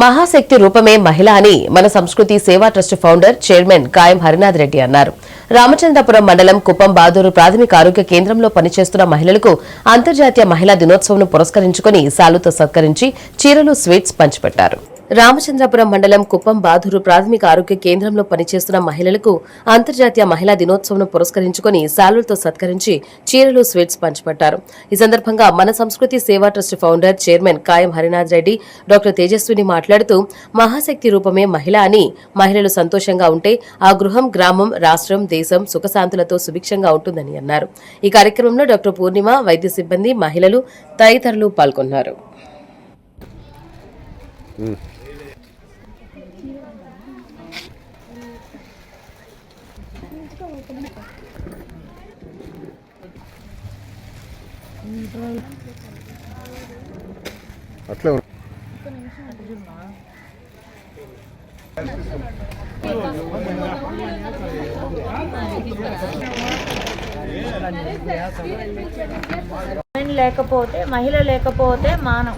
మహాశక్తి రూపమే మహిళ అని మన సంస్కృతి సేవా ట్రస్ట్ ఫౌండర్ చైర్మన్ కాయం హరినాథ్ రెడ్డి అన్నారు. రామచంద్రపురం మండలం కుప్పం బాదూరు ప్రాథమిక ఆరోగ్య కేంద్రంలో పనిచేస్తున్న మహిళలకు అంతర్జాతీయ మహిళా దినోత్సవం పురస్కరించుకుని శాలుతో సత్కరించి చీరలు, స్వీట్స్ పంచిపెట్టారు. రామచంద్రపురం మండలం కుప్పం బాదూరు ప్రాథమిక ఆరోగ్య కేంద్రంలో పనిచేస్తున్న మహిళలకు అంతర్జాతీయ మహిళా దినోత్సవం పురస్కరించుకుని శాలులతో సత్కరించి చీరలు, స్వీట్స్ పంచిపెట్టారు. ఈ సందర్భంగా మన సంస్కృతి సేవా ట్రస్ట్ ఫౌండర్ చైర్మన్ కాయం హరినాథ్ రెడ్డి డాక్టర్ తేజస్విని మాట్లాడుతూ మహాశక్తి రూపమే మహిళ అని, మహిళలు సంతోషంగా ఉంటే ఆ గృహం, గ్రామం, రాష్ట్రం, దేశం సుఖశాంతులతో సుభిక్షంగా ఉంటుందని అన్నారు. ఈ కార్యక్రమంలో డాక్టర్ పూర్ణిమ, వైద్య సిబ్బంది, మహిళలు తదితరులు పాల్గొన్నారు. అట్లా లేకపోతే మహిళ లేకపోతే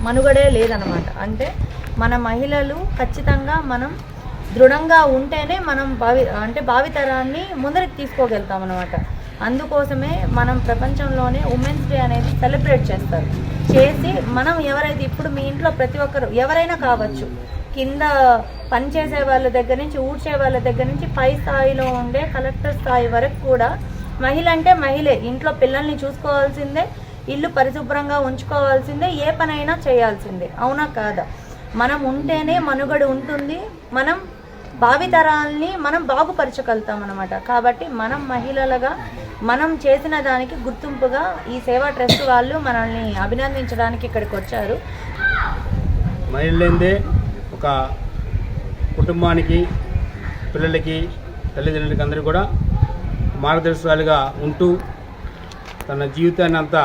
మనుగడే లేదనమాట. అంటే మన మహిళలు ఖచ్చితంగా మనం దృఢంగా ఉంటేనే మనం భావితరాన్ని ముందరికి తీసుకోగలుగుతాం అనమాట. అందుకోసమే మనం ప్రపంచంలోనే ఉమెన్స్ డే అనేది సెలబ్రేట్ చేసి మనం ఎవరైతే ఇప్పుడు మీ ఇంట్లో ప్రతి ఒక్కరు ఎవరైనా కావచ్చు, కింద పనిచేసే వాళ్ళ దగ్గర నుంచి, ఊడ్చే వాళ్ళ దగ్గర నుంచి పై స్థాయిలో ఉండే కలెక్టర్ స్థాయి వరకు కూడా మహిళ అంటే మహిళే. ఇంట్లో పిల్లల్ని చూసుకోవాల్సిందే, ఇల్లు పరిశుభ్రంగా ఉంచుకోవాల్సిందే, ఏ పనైనా చేయాల్సిందే. అవునా కాదా? మనం ఉంటేనే మనుగడ ఉంటుంది, మనం భావితరాల్ని మనం బాగుపరచగలుగుతాం అన్నమాట. కాబట్టి మనం మహిళలుగా మనం చేసిన దానికి గుర్తింపుగా ఈ సేవా ట్రస్ట్ వాళ్ళు మనల్ని అభినందించడానికి ఇక్కడికి వచ్చారు. మహిళలైందే ఒక కుటుంబానికి, పిల్లలకి, తల్లిదండ్రులకి అందరూ కూడా మార్గదర్శకాలుగా ఉంటూ తన జీవితాన్ని అంతా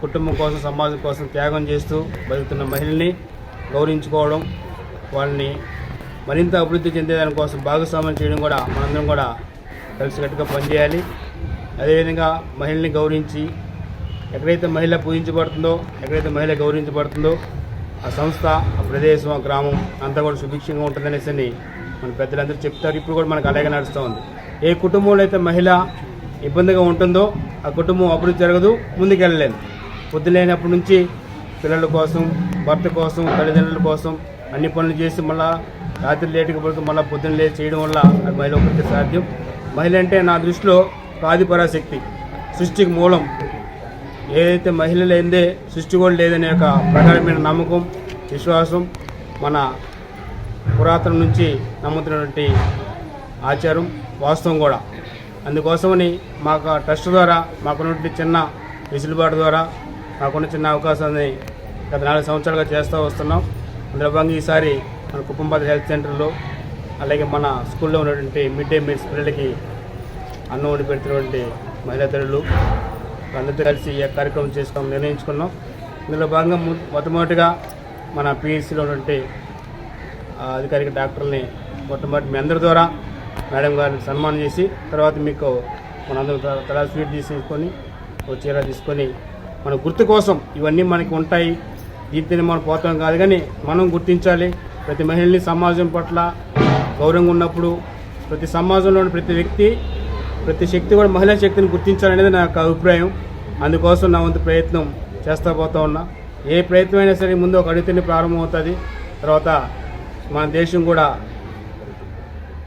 కుటుంబం కోసం, సమాజం కోసం త్యాగం చేస్తూ బతుకుతున్న మహిళల్ని గౌరవించుకోవడం, వాళ్ళని మరింత అభివృద్ధి చెందేదాని కోసం భాగస్వామ్యం చేయడం కూడా మనందరం కూడా కలిసికట్టుగా పనిచేయాలి. అదేవిధంగా మహిళల్ని గౌరవించి ఎక్కడైతే మహిళ పూజించబడుతుందో, ఎక్కడైతే మహిళ గౌరవించబడుతుందో ఆ సంస్థ, ఆ ప్రదేశం, ఆ గ్రామం అంతా కూడా సుభిక్షంగా ఉంటుందనేసి మన పెద్దలందరూ చెప్తారు. ఇప్పుడు కూడా మనకు అలాగే నడుస్తూ ఉంది. ఏ కుటుంబంలో అయితే మహిళ ఇబ్బందిగా ఉంటుందో ఆ కుటుంబం అభివృద్ధి జరగదు, ముందుకెళ్ళలేదు. పొద్దు లేనప్పటి నుంచి పిల్లల కోసం, భర్త కోసం, తల్లిదండ్రుల కోసం అన్ని పనులు చేసి మళ్ళీ రాత్రి లేటుగా పడుతూ మళ్ళీ పొద్దున్న లేచి చేయడం వల్ల అది మహిళ ఒకరికి సాధ్యం. మహిళ అంటే నా దృష్టిలో ఆదిపరాశక్తి, సృష్టికి మూలం. ఏదైతే మహిళ లేదే సృష్టి కూడా లేదనే ఒక ప్రగాఢమైన నమ్మకం, విశ్వాసం మన పురాతనం నుంచి నమ్ముతున్నటువంటి ఆచారం, వాస్తవం కూడా. అందుకోసమని మాకు ట్రస్ట్ ద్వారా మాకున్నటువంటి చిన్న వెసులుబాటు ద్వారా మాకున్న చిన్న అవకాశాన్ని గత 4 సంవత్సరాలుగా చేస్తూ వస్తున్నాం. అందులో భాగంగా ఈసారి మన కుప్పం హెల్త్ సెంటర్లో, అలాగే మన స్కూల్లో ఉన్నటువంటి మిడ్ డే మీల్స్ పిల్లలకి అన్నం వండి పెడుతున్నటువంటి మహిళా తల్లులు అందరితో కలిసి ఈ కార్యక్రమం చేసుకోవాలని నిర్ణయించుకున్నాం. ఇందులో భాగంగా మొట్టమొదటిగా మన పిహెచ్సిలో ఉన్నటువంటి అధికారిక డాక్టర్ని మొట్టమొదటి మీ అందరి ద్వారా మేడం గారిని సన్మానం చేసి, తర్వాత మీకు మనందరం తలా స్వీట్ తీసుకొని, ఒక చీర తీసుకొని మన గుర్తు కోసం ఇవన్నీ మనకి ఉంటాయి, దీంతో మనం పోతాం కాదు, కానీ మనం గుర్తించాలి. ప్రతి మహిళని సమాజం పట్ల గౌరవంగా ఉన్నప్పుడు ప్రతి సమాజంలోని ప్రతి వ్యక్తి, ప్రతి శక్తి కూడా మహిళా శక్తిని గుర్తించాలనేది నా యొక్క అభిప్రాయం. అందుకోసం నా వంతు ప్రయత్నం చేస్తూ పోతూ ఉన్నా. ఏ ప్రయత్నం అయినా సరే ముందు ఒక అడిగితేనే ప్రారంభమవుతుంది, తర్వాత మన దేశం కూడా